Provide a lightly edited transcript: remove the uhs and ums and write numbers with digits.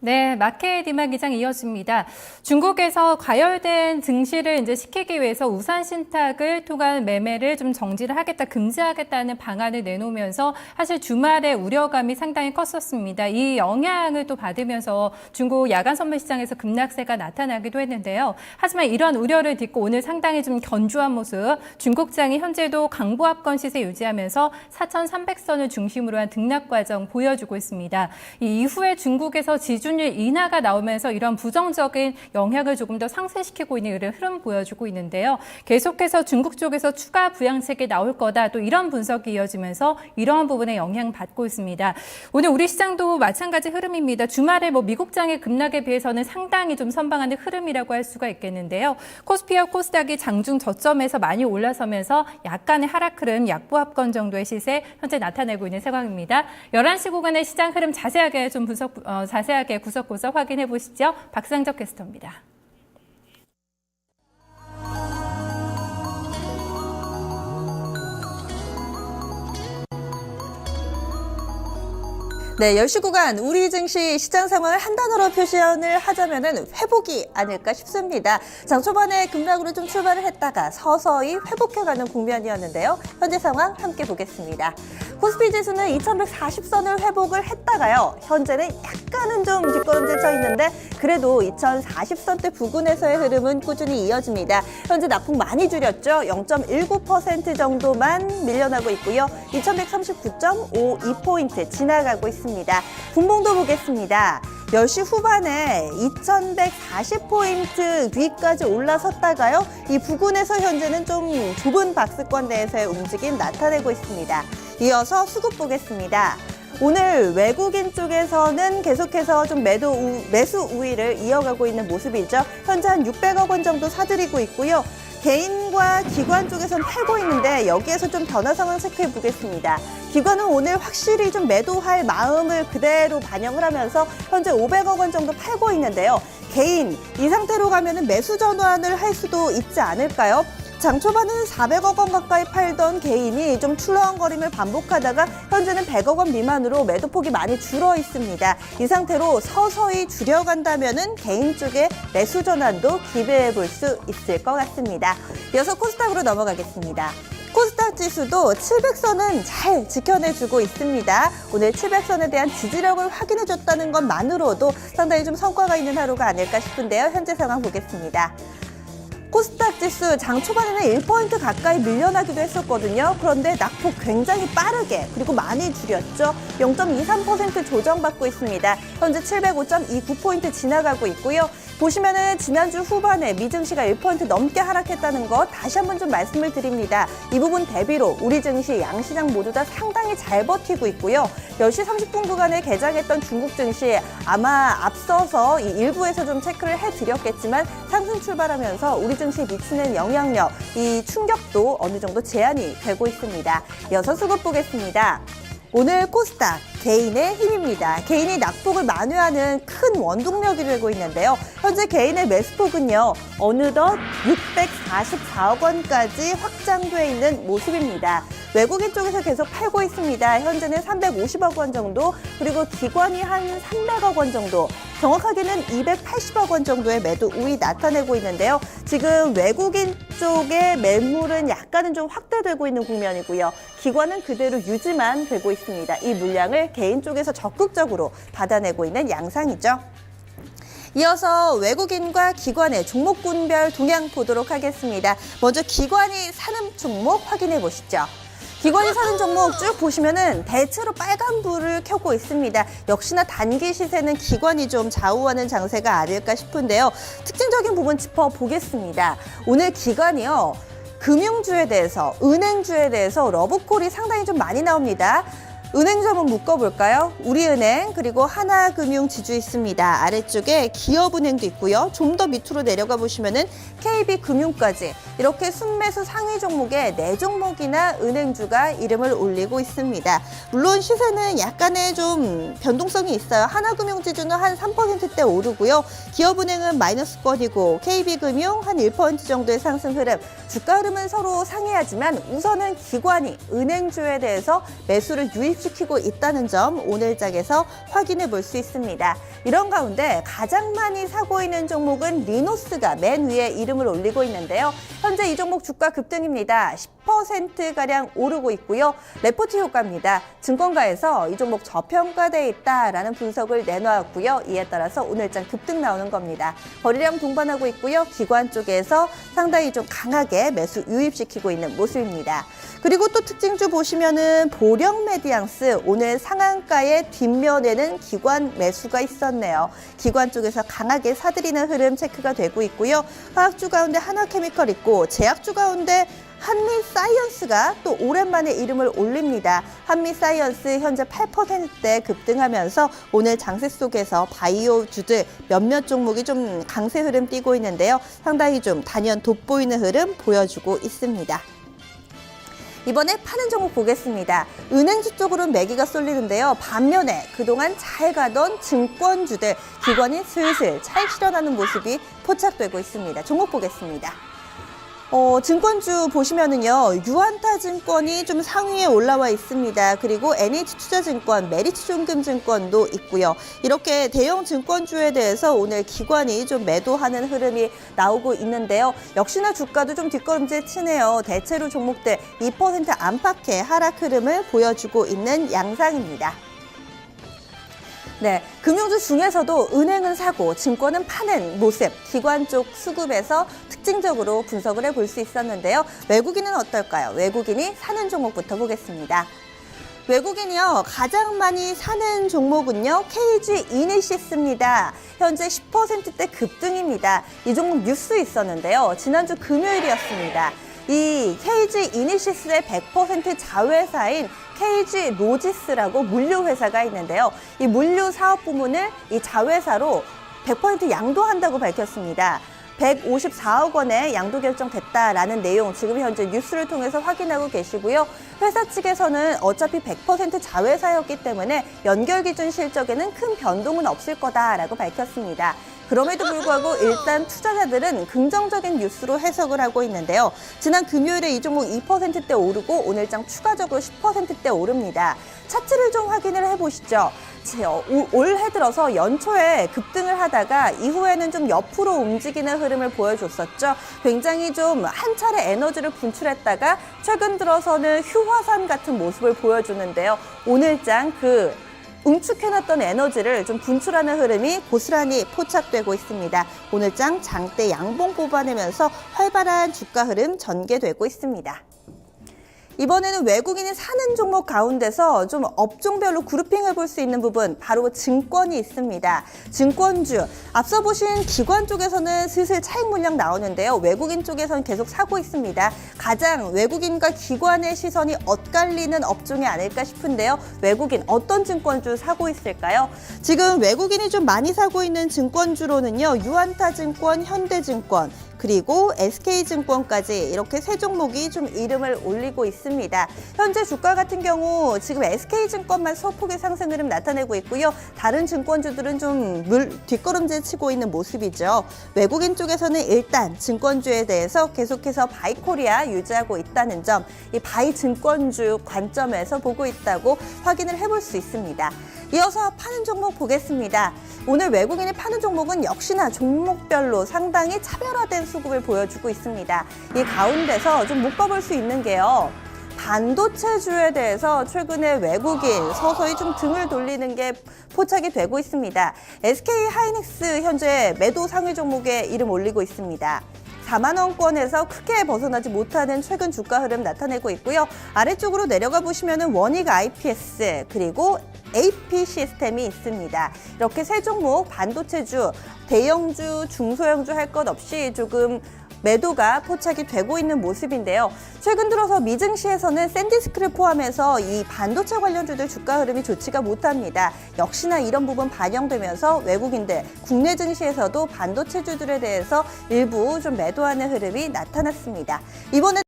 네, 마켓 이마 기장 이어집니다. 중국에서 과열된 증시를 이제 시키기 위해서 우산 신탁을 통한 매매를 좀 정지를 하겠다, 금지하겠다는 방안을 내놓으면서 사실 주말에 우려감이 상당히 컸었습니다. 이 영향을 또 받으면서 중국 야간 선물 시장에서 급락세가 나타나기도 했는데요. 하지만 이런 우려를 딛고 오늘 상당히 좀 견조한 모습, 중국장이 현재도 강보합권 시세 유지하면서 4,300선을 중심으로 한 등락 과정 보여주고 있습니다. 이 이후에 중국에서 지준율 인하가 나오면서 이런 부정적인 영향을 조금 더 상쇄시키고 있는 이런 흐름 보여주고 있는데요. 계속해서 중국 쪽에서 추가 부양책이 나올 거다. 또 이런 분석이 이어지면서 이러한 부분에 영향받고 있습니다. 오늘 우리 시장도 마찬가지 흐름입니다. 주말에 미국장의 급락에 비해서는 상당히 좀 선방하는 흐름이라고 할 수가 있겠는데요. 코스피와 코스닥이 장중 저점에서 많이 올라서면서 약간의 하락 흐름, 약보합권 정도의 시세 현재 나타내고 있는 상황입니다. 11시 구간의 시장 흐름 자세하게 좀 자세하게 구석구석 확인해 보시죠. 박상적 캐스터입니다. 네, 10시 구간 우리 증시 시장 상황을 한 단어로 표현을 하자면은 회복이 아닐까 싶습니다. 장 초반에 급락으로 좀 출발을 했다가 서서히 회복해가는 국면이었는데요. 현재 상황 함께 보겠습니다. 코스피 지수는 2140선을 회복을 했다가요. 현재는 약간은 좀 뒷걸음질 쳐 있는데 그래도 2040선대 부근에서의 흐름은 꾸준히 이어집니다. 현재 낙폭 많이 줄였죠. 0.19% 정도만 밀려나고 있고요. 2139.52포인트 지나가고 있습니다. 분봉도 보겠습니다. 10시 후반에 2140포인트 위까지 올라섰다가요. 이 부근에서 현재는 좀 좁은 박스권 내에서의 움직임 나타내고 있습니다. 이어서 수급 보겠습니다. 오늘 외국인 쪽에서는 계속해서 좀 매수 우위를 이어가고 있는 모습이죠. 현재 한 600억 원 정도 사들이고 있고요. 개인과 기관 쪽에서는 팔고 있는데 여기에서 좀 변화 상황 체크해 보겠습니다. 기관은 오늘 확실히 좀 매도할 마음을 그대로 반영을 하면서 현재 500억 원 정도 팔고 있는데요. 개인 이 상태로 가면은 매수 전환을 할 수도 있지 않을까요? 장 초반에는 400억 원 가까이 팔던 개인이 좀 출렁거림을 반복하다가 현재는 100억 원 미만으로 매도폭이 많이 줄어 있습니다. 이 상태로 서서히 줄여간다면은 개인 쪽에 매수 전환도 기대해 볼 수 있을 것 같습니다. 이어서 코스닥으로 넘어가겠습니다. 코스닥 지수도 700선은 잘 지켜내주고 있습니다. 오늘 700선에 대한 지지력을 확인해줬다는 것만으로도 상당히 좀 성과가 있는 하루가 아닐까 싶은데요. 현재 상황 보겠습니다. 코스닥 지수 장 초반에는 1% 가까이 밀려나기도 했었거든요. 그런데 낙폭 굉장히 빠르게 그리고 많이 줄였죠. 0.23% 조정받고 있습니다. 현재 705.29포인트 지나가고 있고요. 보시면은 지난주 후반에 미증시가 1% 넘게 하락했다는 거 다시 한번 좀 말씀을 드립니다. 이 부분 대비로 우리 증시, 양시장 모두 다 상당히 잘 버티고 있고요. 10시 30분 구간에 개장했던 중국 증시 아마 앞서서 이 일부에서 좀 체크를 해드렸겠지만 상승 출발하면서 우리 증시에 미치는 영향력, 이 충격도 어느 정도 제한이 되고 있습니다. 이어서 수급 보겠습니다. 오늘 코스닥 개인의 힘입니다. 개인이 낙폭을 만회하는 큰 원동력이 되고 있는데요. 현재 개인의 매수폭은요. 어느덧 644억 원까지 확장돼 있는 모습입니다. 외국인 쪽에서 계속 팔고 있습니다. 현재는 350억 원 정도, 그리고 기관이 한 300억 원 정도, 정확하게는 280억 원 정도의 매도 우위 나타내고 있는데요. 지금 외국인 쪽의 매물은 약간은 좀 확대되고 있는 국면이고요. 기관은 그대로 유지만 되고 있습니다. 이 물량을 개인 쪽에서 적극적으로 받아내고 있는 양상이죠. 이어서 외국인과 기관의 종목군별 동향 보도록 하겠습니다. 먼저 기관이 사는 종목 확인해 보시죠. 기관이 사는 종목 쭉 보시면은 대체로 빨간 불을 켜고 있습니다. 역시나 단기 시세는 기관이 좀 좌우하는 장세가 아닐까 싶은데요. 특징적인 부분 짚어보겠습니다. 오늘 기관이요. 금융주에 대해서, 은행주에 대해서 러브콜이 상당히 좀 많이 나옵니다. 은행주 한번 묶어볼까요? 우리은행 그리고 하나금융 지주 있습니다. 아래쪽에 기업은행도 있고요. 좀 더 밑으로 내려가 보시면은 KB금융까지 이렇게 순매수 상위 종목에 4종목이나 은행주가 이름을 올리고 있습니다. 물론 시세는 약간의 좀 변동성이 있어요. 하나금융 지주는 한 3%대 오르고요. 기업은행은 마이너스권이고 KB금융 한 1% 정도의 상승 흐름. 주가 흐름은 서로 상이하지만 우선은 기관이 은행주에 대해서 매수를 유입 유입시키고 있다는 점 오늘장에서 확인해 볼 수 있습니다. 이런 가운데 가장 많이 사고 있는 종목은 리노스가 맨 위에 이름을 올리고 있는데요. 현재 이 종목 주가 급등입니다. 10%가량 오르고 있고요. 레포트 효과입니다. 증권가에서 이 종목 저평가돼 있다라는 분석을 내놓았고요. 이에 따라서 오늘장 급등 나오는 겁니다. 거래량 동반하고 있고요. 기관 쪽에서 상당히 좀 강하게 매수 유입시키고 있는 모습입니다. 그리고 또 특징주 보시면은 보령 메디앙스 오늘 상한가의 뒷면에는 기관 매수가 있었네요. 기관 쪽에서 강하게 사들이는 흐름 체크가 되고 있고요. 화학주 가운데 한화케미컬 있고 제약주 가운데 한미사이언스가 또 오랜만에 이름을 올립니다. 한미사이언스 현재 8%대 급등하면서 오늘 장세 속에서 바이오주들 몇몇 종목이 좀 강세 흐름 띄고 있는데요. 상당히 좀 단연 돋보이는 흐름 보여주고 있습니다. 이번에 파는 종목 보겠습니다. 은행주 쪽으로는 매기가 쏠리는데요. 반면에 그동안 잘 가던 증권주들, 기관이 슬슬 차익 실현하는 모습이 포착되고 있습니다. 종목 보겠습니다. 증권주 보시면은요, 유안타증권이 좀 상위에 올라와 있습니다. 그리고 NH투자증권, 메리츠존금증권도 있고요. 이렇게 대형 증권주에 대해서 오늘 기관이 좀 매도하는 흐름이 나오고 있는데요. 역시나 주가도 좀 뒷걸음질 치네요. 대체로 종목들 2% 안팎의 하락 흐름을 보여주고 있는 양상입니다. 네, 금융주 중에서도 은행은 사고 증권은 파는 모습, 기관 쪽 수급에서 특징적으로 분석을 해볼 수 있었는데요. 외국인은 어떨까요? 외국인이 사는 종목부터 보겠습니다. 외국인이요, 가장 많이 사는 종목은요, KG 이니시스입니다. 현재 10%대 급등입니다. 이 종목 뉴스 있었는데요. 지난주 금요일이었습니다. 이 KG 이니시스의 100% 자회사인 KG 로지스라고 물류회사가 있는데요. 이 물류 사업 부문을 이 자회사로 100% 양도한다고 밝혔습니다. 154억 원의 양도 결정됐다라는 내용 지금 현재 뉴스를 통해서 확인하고 계시고요. 회사 측에서는 어차피 100% 자회사였기 때문에 연결 기준 실적에는 큰 변동은 없을 거다라고 밝혔습니다. 그럼에도 불구하고 일단 투자자들은 긍정적인 뉴스로 해석을 하고 있는데요. 지난 금요일에 이 종목 2%대 오르고 오늘장 추가적으로 10%대 오릅니다. 차트를 좀 확인을 해보시죠. 올해 들어서 연초에 급등을 하다가 이후에는 좀 옆으로 움직이는 흐름을 보여줬었죠. 굉장히 좀 한 차례 에너지를 분출했다가 최근 들어서는 휴화산 같은 모습을 보여주는데요. 오늘장 그 응축해놨던 에너지를 좀 분출하는 흐름이 고스란히 포착되고 있습니다. 오늘장 장대 양봉 뽑아내면서 활발한 주가 흐름 전개되고 있습니다. 이번에는 외국인이 사는 종목 가운데서 좀 업종별로 그룹핑을 볼 수 있는 부분, 바로 증권이 있습니다. 증권주, 앞서 보신 기관 쪽에서는 슬슬 차익 물량 나오는데요. 외국인 쪽에서는 계속 사고 있습니다. 가장 외국인과 기관의 시선이 엇갈리는 업종이 아닐까 싶은데요. 외국인 어떤 증권주 사고 있을까요? 지금 외국인이 좀 많이 사고 있는 증권주로는요, 유안타증권, 현대증권, 그리고 SK증권까지 이렇게 세 종목이 좀 이름을 올리고 있습니다. 현재 주가 같은 경우 지금 SK증권만 소폭의 상승 흐름 나타내고 있고요. 다른 증권주들은 좀 뒷걸음질 치고 있는 모습이죠. 외국인 쪽에서는 일단 증권주에 대해서 계속해서 바이코리아 유지하고 있다는 점, 이 바이 증권주 관점에서 보고 있다고 확인을 해볼 수 있습니다. 이어서 파는 종목 보겠습니다. 오늘 외국인이 파는 종목은 역시나 종목별로 상당히 차별화된 수급을 보여주고 있습니다. 이 가운데서 좀 묶어볼 수 있는 게요. 반도체주에 대해서 최근에 외국인 서서히 좀 등을 돌리는 게 포착이 되고 있습니다. SK하이닉스 현재 매도 상위 종목에 이름 올리고 있습니다. 4만 원권에서 크게 벗어나지 못하는 최근 주가 흐름 나타내고 있고요. 아래쪽으로 내려가 보시면은 원익 IPS 그리고 AP 시스템이 있습니다. 이렇게 세 종목 반도체주, 대형주, 중소형주 할 것 없이 조금 매도가 포착이 되고 있는 모습인데요. 최근 들어서 미증시에서는 샌디스크를 포함해서 이 반도체 관련주들 주가 흐름이 좋지가 못합니다. 역시나 이런 부분 반영되면서 외국인들, 국내 증시에서도 반도체주들에 대해서 일부 좀 매도하는 흐름이 나타났습니다. 이번에